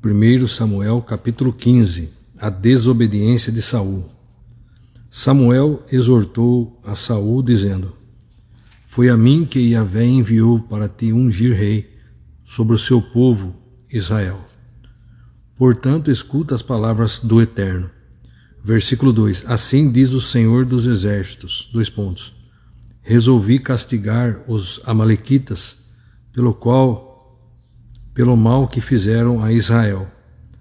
1 Samuel capítulo 15, a desobediência de Saul. Samuel exortou a Saul, dizendo: Foi a mim que Yahvé enviou para te ungir rei sobre o seu povo Israel. Portanto, escuta as palavras do Eterno. Versículo 2: Assim diz o Senhor dos Exércitos, : Resolvi castigar os amalequitas pelo mal que fizeram a Israel,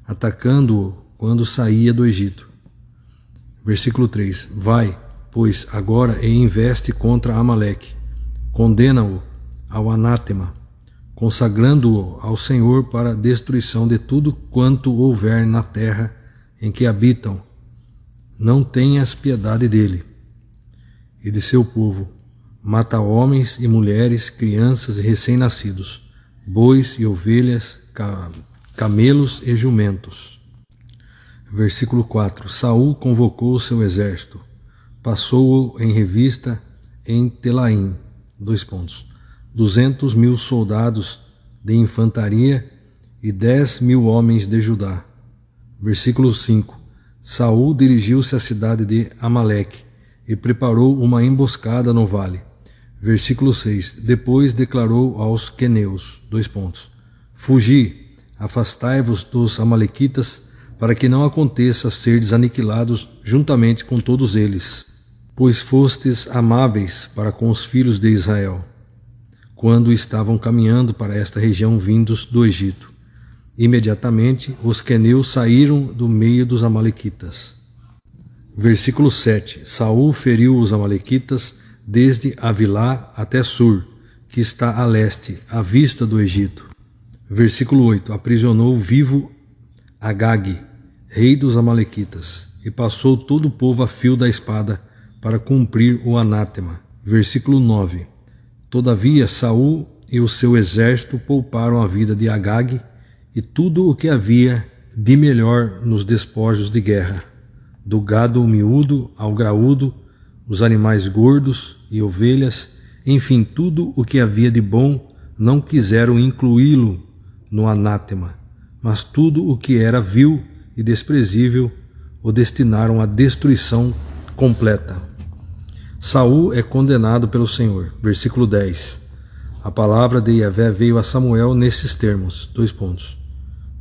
atacando-o quando saía do Egito. Versículo 3: Vai, pois, agora e investe contra Amaleque, condena-o ao anátema, consagrando-o ao Senhor para a destruição de tudo quanto houver na terra em que habitam. Não tenhas piedade dele e de seu povo. Mata homens e mulheres, crianças e recém-nascidos, bois e ovelhas, camelos e jumentos. Versículo 4: Saul convocou o seu exército, passou-o em revista em Telaim, : 200.000 soldados de infantaria e 10.000 homens de Judá. Versículo 5: Saul dirigiu-se à cidade de Amaleque e preparou uma emboscada no vale. Versículo 6: Depois declarou aos queneus, : Fugi, afastai-vos dos amalequitas, para que não aconteça serdes aniquilados juntamente com todos eles, pois fostes amáveis para com os filhos de Israel, quando estavam caminhando para esta região vindos do Egito. Imediatamente os queneus saíram do meio dos amalequitas. Versículo 7: Saul feriu os amalequitas desde Avilá até Sur, que está a leste, à vista do Egito. Versículo 8: Aprisionou vivo Agag, rei dos amalequitas, e passou todo o povo a fio da espada para cumprir o anátema. Versículo 9: Todavia Saul e o seu exército pouparam a vida de Agag e tudo o que havia de melhor nos despojos de guerra, do gado miúdo ao graúdo, os animais gordos e ovelhas, enfim, tudo o que havia de bom, não quiseram incluí-lo no anátema, mas tudo o que era vil e desprezível o destinaram à destruição completa. Saul é condenado pelo Senhor. Versículo 10. A palavra de Yahvé veio a Samuel nesses termos, :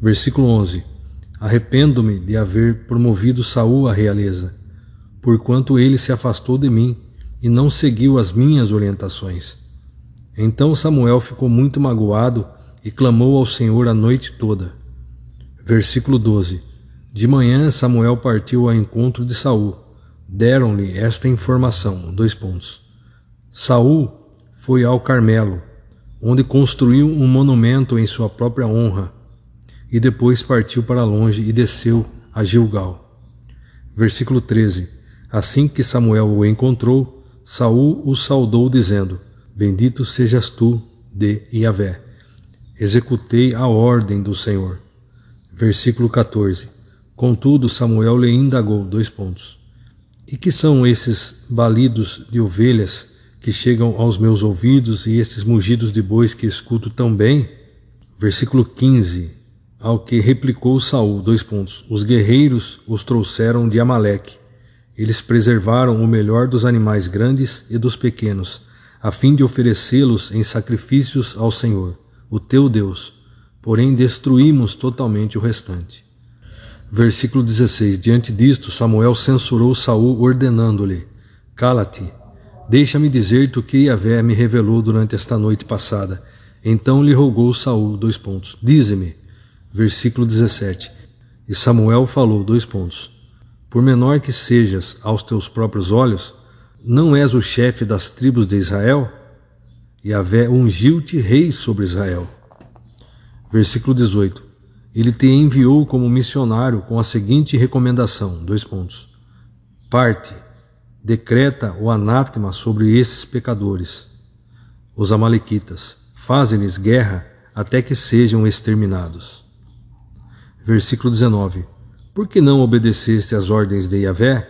Versículo 11. Arrependo-me de haver promovido Saul à realeza, porquanto ele se afastou de mim e não seguiu as minhas orientações. Então Samuel ficou muito magoado e clamou ao Senhor a noite toda. Versículo 12. De manhã Samuel partiu ao encontro de Saul. Deram-lhe esta informação, : Saul foi ao Carmelo, onde construiu um monumento em sua própria honra, e depois partiu para longe e desceu a Gilgal. Versículo 13. Assim que Samuel o encontrou, Saul o saudou, dizendo: Bendito sejas tu de Yahvé. Executei a ordem do Senhor. Versículo 14. Contudo, Samuel lhe indagou, : E que são esses balidos de ovelhas que chegam aos meus ouvidos e esses mugidos de bois que escuto tão bem? Versículo 15. Ao que replicou Saul, : Os guerreiros os trouxeram de Amaleque. Eles preservaram o melhor dos animais grandes e dos pequenos, a fim de oferecê-los em sacrifícios ao Senhor, o teu Deus. Porém destruímos totalmente o restante. Versículo 16. Diante disto, Samuel censurou Saul, ordenando-lhe: Cala-te, deixa-me dizer-te o que Yahvé me revelou durante esta noite passada. Então lhe rogou Saul, : Dize-me. Versículo 17. E Samuel falou, : Por menor que sejas aos teus próprios olhos, não és o chefe das tribos de Israel? Yahvé ungiu-te rei sobre Israel. Versículo 18. Ele te enviou como missionário com a seguinte recomendação, : Parte, decreta o anátema sobre esses pecadores, os amalequitas, faze-lhes guerra até que sejam exterminados. Versículo 19. Por que não obedeceste às ordens de Yahvé?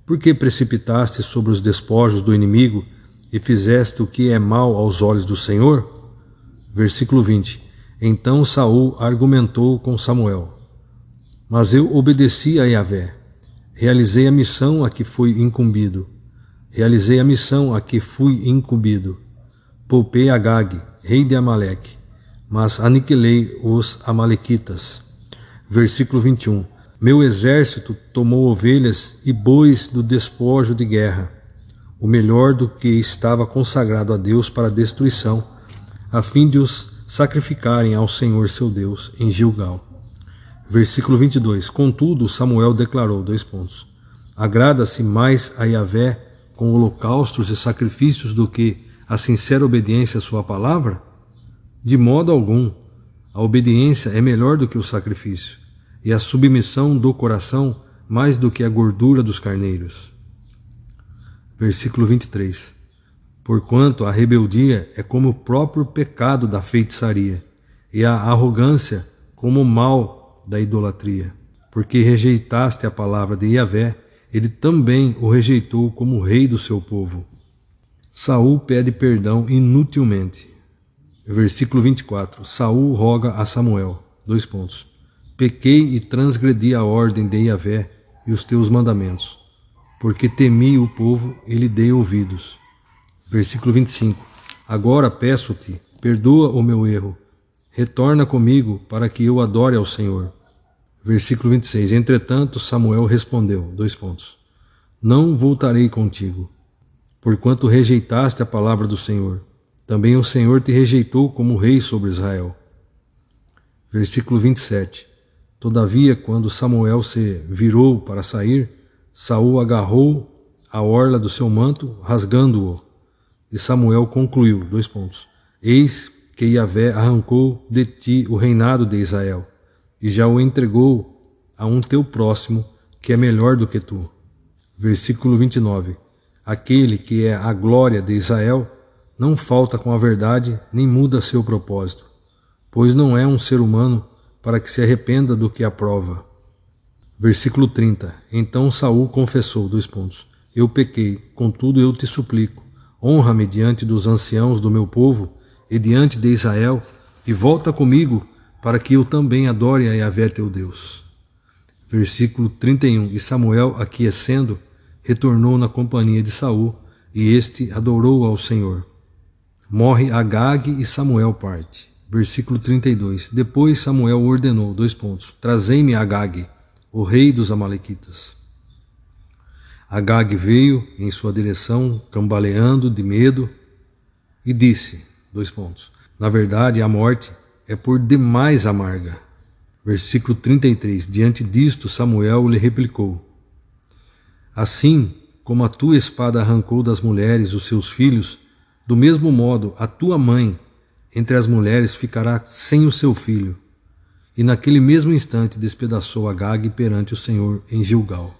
Por que precipitaste sobre os despojos do inimigo e fizeste o que é mal aos olhos do Senhor? Versículo 20. Então Saul argumentou com Samuel: Mas eu obedeci a Yahvé. Realizei a missão a que fui incumbido. Poupei Agag, rei de Amaleque, mas aniquilei os amalequitas. Versículo 21. Meu exército tomou ovelhas e bois do despojo de guerra, o melhor do que estava consagrado a Deus para destruição, a fim de os sacrificarem ao Senhor seu Deus em Gilgal. Versículo 22. Contudo, Samuel declarou, Agrada-se mais a Yahvé com holocaustos e sacrifícios do que a sincera obediência à sua palavra? De modo algum. A obediência é melhor do que o sacrifício, e a submissão do coração mais do que a gordura dos carneiros. Versículo 23. Porquanto a rebeldia é como o próprio pecado da feitiçaria, e a arrogância como o mal da idolatria. Porque rejeitaste a palavra de Yahvé, ele também o rejeitou como rei do seu povo. Saul pede perdão inutilmente. Versículo 24. Saul roga a Samuel. Pequei e transgredi a ordem de Yahvé e os teus mandamentos, porque temi o povo e lhe dei ouvidos. Versículo 25. Agora peço-te, perdoa o meu erro, retorna comigo para que eu adore ao Senhor. Versículo 26. Entretanto, Samuel respondeu, Não voltarei contigo, porquanto rejeitaste a palavra do Senhor. Também o Senhor te rejeitou como rei sobre Israel. Versículo 27. Todavia, quando Samuel se virou para sair, Saul agarrou a orla do seu manto, rasgando-o. E Samuel concluiu, Eis que Yahvé arrancou de ti o reinado de Israel, e já o entregou a um teu próximo, que é melhor do que tu. Versículo 29. Aquele que é a glória de Israel não falta com a verdade, nem muda seu propósito, pois não é um ser humano para que se arrependa do que aprova. Versículo 30. Então Saul confessou, Eu pequei, contudo eu te suplico, honra-me diante dos anciãos do meu povo e diante de Israel, e volta comigo, para que eu também adore a Yahvé teu Deus. Versículo 31. E Samuel, aquecendo, retornou na companhia de Saul, e este adorou ao Senhor. Morre Agag e Samuel parte. Versículo 32. Depois Samuel ordenou, Trazei-me Agag, o rei dos amalequitas. Agag veio em sua direção, cambaleando de medo, e disse, Na verdade, a morte é por demais amarga. Versículo 33. Diante disto, Samuel lhe replicou, Assim como a tua espada arrancou das mulheres os seus filhos, do mesmo modo a tua mãe entre as mulheres ficará sem o seu filho. E naquele mesmo instante despedaçou Agag perante o Senhor em Gilgal.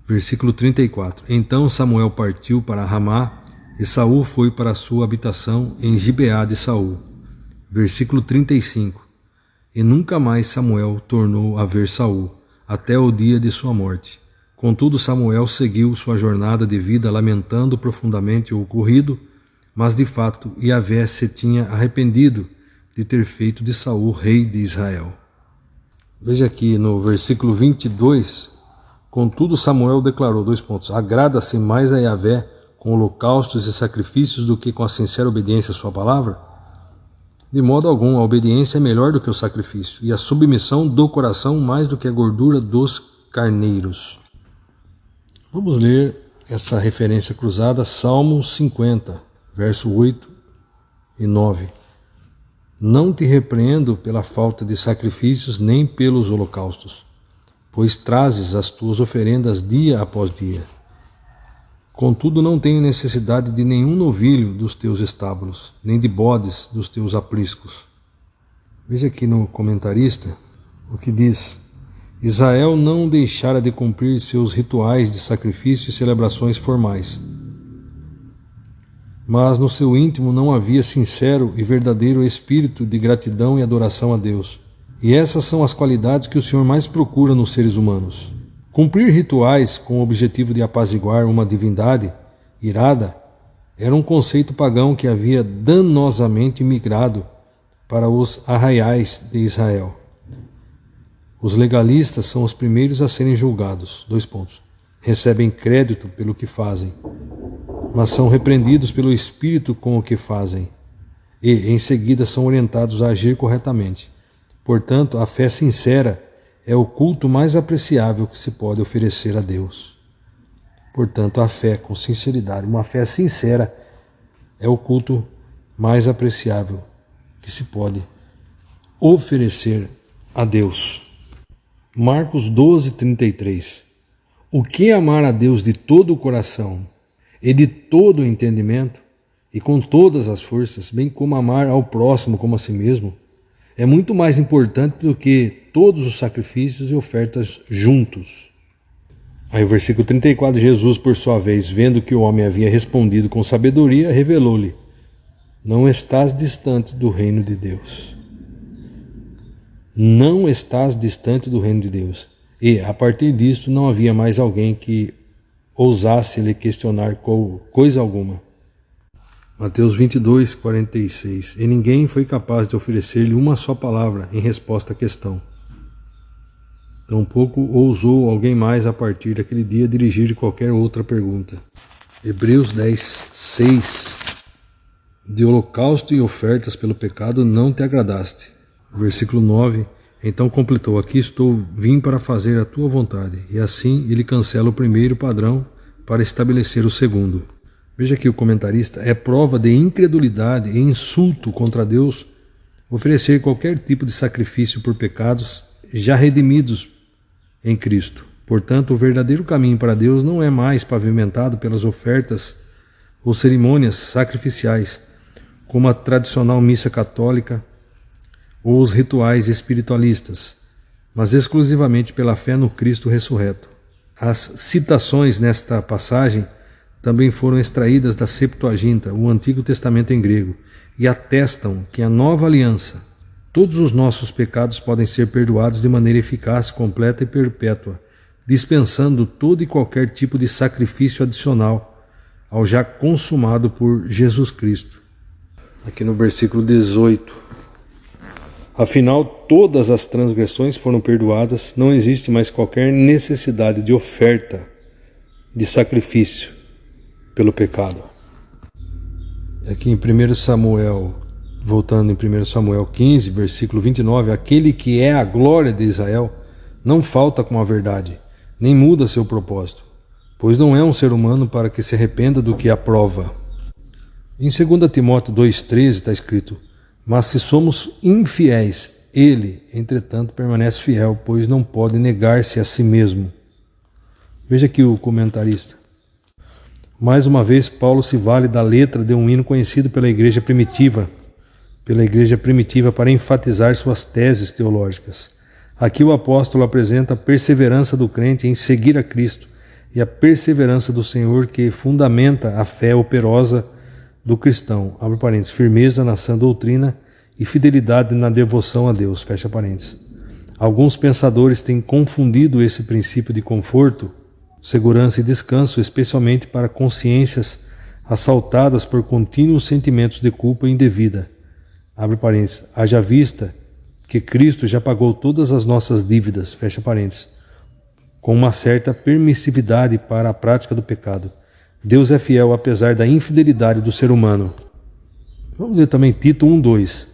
Versículo 34. Então Samuel partiu para Ramá, e Saul foi para a sua habitação em Gibeá de Saul. Versículo 35. E nunca mais Samuel tornou a ver Saul, até o dia de sua morte. Contudo Samuel seguiu sua jornada de vida lamentando profundamente o ocorrido, mas de fato Yahvé se tinha arrependido de ter feito de Saul rei de Israel. Veja aqui no versículo 22, contudo Samuel declarou, Agrada-se mais a Yahvé com holocaustos e sacrifícios do que com a sincera obediência à sua palavra? De modo algum, a obediência é melhor do que o sacrifício, e a submissão do coração mais do que a gordura dos carneiros. Vamos ler essa referência cruzada, Salmo 50, verso 8 e 9. Não te repreendo pela falta de sacrifícios, nem pelos holocaustos, pois trazes as tuas oferendas dia após dia. Contudo, não tenho necessidade de nenhum novilho dos teus estábulos, nem de bodes dos teus apriscos. Veja aqui no comentarista o que diz: Israel não deixara de cumprir seus rituais de sacrifício e celebrações formais, mas no seu íntimo não havia sincero e verdadeiro espírito de gratidão e adoração a Deus. E essas são as qualidades que o Senhor mais procura nos seres humanos. Cumprir rituais com o objetivo de apaziguar uma divindade irada era um conceito pagão que havia danosamente migrado para os arraiais de Israel. Os legalistas são os primeiros a serem julgados. Recebem crédito pelo que fazem, mas são repreendidos pelo Espírito com o que fazem, e em seguida são orientados a agir corretamente. Portanto, a fé sincera é o culto mais apreciável que se pode oferecer a Deus. Portanto, a fé com sinceridade, uma fé sincera, é o culto mais apreciável que se pode oferecer a Deus. Marcos 12:33. O que é amar a Deus de todo o coração e de todo o entendimento e com todas as forças, bem como amar ao próximo como a si mesmo, é muito mais importante do que todos os sacrifícios e ofertas juntos. Aí o versículo 34, Jesus, por sua vez, vendo que o homem havia respondido com sabedoria, revelou-lhe: não estás distante do reino de Deus. Não estás distante do reino de Deus. E, a partir disto, não havia mais alguém que ousasse lhe questionar coisa alguma. Mateus 22:46. E ninguém foi capaz de oferecer-lhe uma só palavra em resposta à questão. Tampouco ousou alguém mais a partir daquele dia dirigir qualquer outra pergunta. Hebreus 10:6. De holocausto e ofertas pelo pecado não te agradaste. Versículo 9. Então completou: aqui estou, vim para fazer a tua vontade. E assim ele cancela o primeiro padrão para estabelecer o segundo. Veja que o comentarista: é prova de incredulidade e insulto contra Deus oferecer qualquer tipo de sacrifício por pecados já redimidos em Cristo. Portanto, o verdadeiro caminho para Deus não é mais pavimentado pelas ofertas ou cerimônias sacrificiais, como a tradicional missa católica ou os rituais espiritualistas, mas exclusivamente pela fé no Cristo ressurreto. As citações nesta passagem também foram extraídas da Septuaginta, o Antigo Testamento em grego, e atestam que a nova aliança, todos os nossos pecados podem ser perdoados de maneira eficaz, completa e perpétua, dispensando todo e qualquer tipo de sacrifício adicional ao já consumado por Jesus Cristo. Aqui no versículo 18. Afinal, todas as transgressões foram perdoadas, não existe mais qualquer necessidade de oferta, de sacrifício pelo pecado. Aqui em 1 Samuel, voltando em 1 Samuel 15, versículo 29, aquele que é a glória de Israel não falta com a verdade, nem muda seu propósito, pois não é um ser humano para que se arrependa do que aprova. Em 2 Timóteo 2,13 está escrito: mas se somos infiéis, ele, entretanto, permanece fiel, pois não pode negar-se a si mesmo. Veja aqui o comentarista. Mais uma vez, Paulo se vale da letra de um hino conhecido pela igreja primitiva para enfatizar suas teses teológicas. Aqui o apóstolo apresenta a perseverança do crente em seguir a Cristo e a perseverança do Senhor que fundamenta a fé operosa do cristão, abre parênteses, firmeza na sã doutrina e fidelidade na devoção a Deus, fecha parênteses. Alguns pensadores têm confundido esse princípio de conforto, segurança e descanso, especialmente para consciências assaltadas por contínuos sentimentos de culpa indevida, abre parênteses, haja vista que Cristo já pagou todas as nossas dívidas, fecha parênteses, com uma certa permissividade para a prática do pecado. Deus é fiel apesar da infidelidade do ser humano. Vamos ver também Tito 1:2.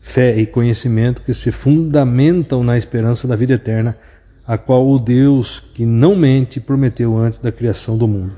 Fé e conhecimento que se fundamentam na esperança da vida eterna, a qual o Deus que não mente prometeu antes da criação do mundo.